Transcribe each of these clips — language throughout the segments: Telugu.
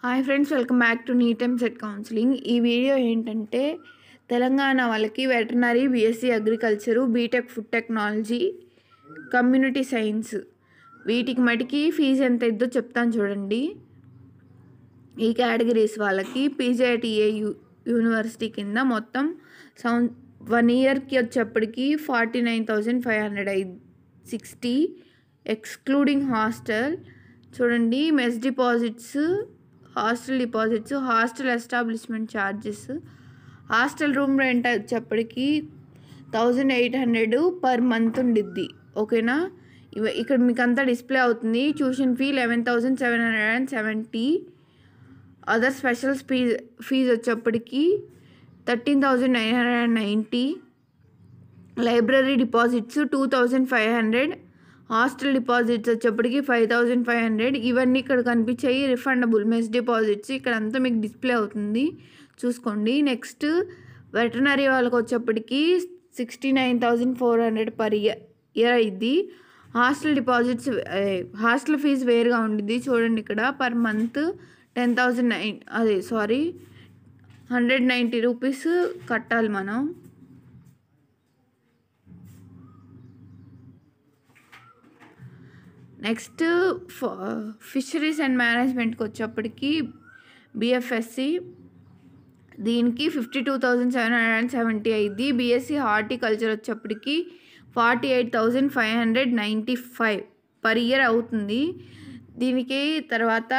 Hi friends, welcome back to NEET EAMCET counselling. ఈ వీడియో ఏంటంటే తెలంగాణ వాళ్ళకి veterinary, BSc agriculture, BTech food technology, community science వీటికి మటుకి ఫీజు ఎంత ఇద్దో చెప్తాను చూడండి. ఈ కేటగిరీస్ వాళ్ళకి పీజేటీఏ యూనివర్సిటీ కింద మొత్తం 1 ఇయర్కి వచ్చేప్పటికి 49,560 ఎక్స్క్లూడింగ్ హాస్టల్. చూడండి, mess deposits, hostel deposits, hostel establishment charges, hostel room rent వచ్చేప్పటికి 1,800 పర్ మంత్ ఉండిద్ది. ఓకేనా? ఇక్కడ మీకు అంతా డిస్ప్లే అవుతుంది. Tuition fee 11,770. Other special fees వచ్చేప్పటికి 13,990. Library deposits 2,500. హాస్టల్ డిపాజిట్స్ వచ్చేప్పటికి 5,500. ఇవన్నీ ఇక్కడ కనిపించాయి రిఫండబుల్ మెస్ డిపాజిట్స్. ఇక్కడ అంతా మీకు డిస్ప్లే అవుతుంది, చూసుకోండి. నెక్స్ట్ వెటర్నరీ వాళ్ళకి వచ్చేప్పటికి 69,400 పర్ ఇయర్ అయింది. హాస్టల్ డిపాజిట్స్, హాస్టల్ ఫీజు వేరుగా ఉండిద్ది. చూడండి, ఇక్కడ పర్ మంత్ 190 రూపీస్ కట్టాలి మనం. నెక్స్ట్ ఫిషరీస్ అండ్ మేనేజ్మెంట్కి వచ్చేప్పటికి బిఎఫ్ఎస్సి, దీనికి 52,770 అయింది. బీఎస్సీ హార్టికల్చర్ వచ్చేప్పటికి 48,595 పర్ ఇయర్ అవుతుంది. దీనికి తర్వాత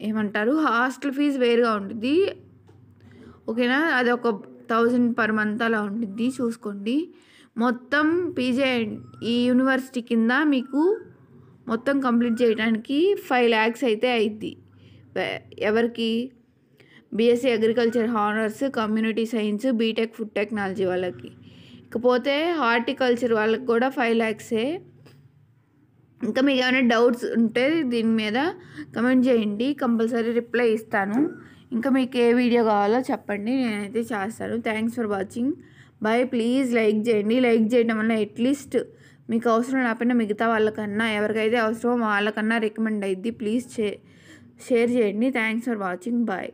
ఏమంటారు, హాస్టల్ ఫీజు వేరుగా ఉంటుంది. ఓకేనా? అది ఒక 1,000 పర్ మంత్ అలా ఉంటుంది, చూసుకోండి. మొత్తం పీజే ఈ యూనివర్సిటీ కింద మీకు మొత్తం కంప్లీట్ చేయడానికి 5 lakhs అయితే అయింది. ఎవరికి? BSc agriculture honours, community science, BTech food technology వాళ్ళకి. ఇకపోతే హార్టికల్చర్ వాళ్ళకి కూడా 5 lakhs. ఇంకా మీకు ఏమైనా డౌట్స్ ఉంటే దీని మీద కమెంట్ చేయండి, కంపల్సరీ రిప్లై ఇస్తాను. ఇంకా మీకు ఏ వీడియో కావాలో చెప్పండి, నేనైతే చేస్తాను. Thanks for watching. Bye. Please like చేయండి. లైక్ చేయడం వల్ల అట్లీస్ట్ మీకు అవసరం లేకపోయినా మిగతా వాళ్ళకన్నా, ఎవరికైతే అవసరమో వాళ్ళకన్నా రికమెండ్ అయ్యిద్ది. ప్లీజ్ షేర్ చేయండి. Thanks for watching. బాయ్.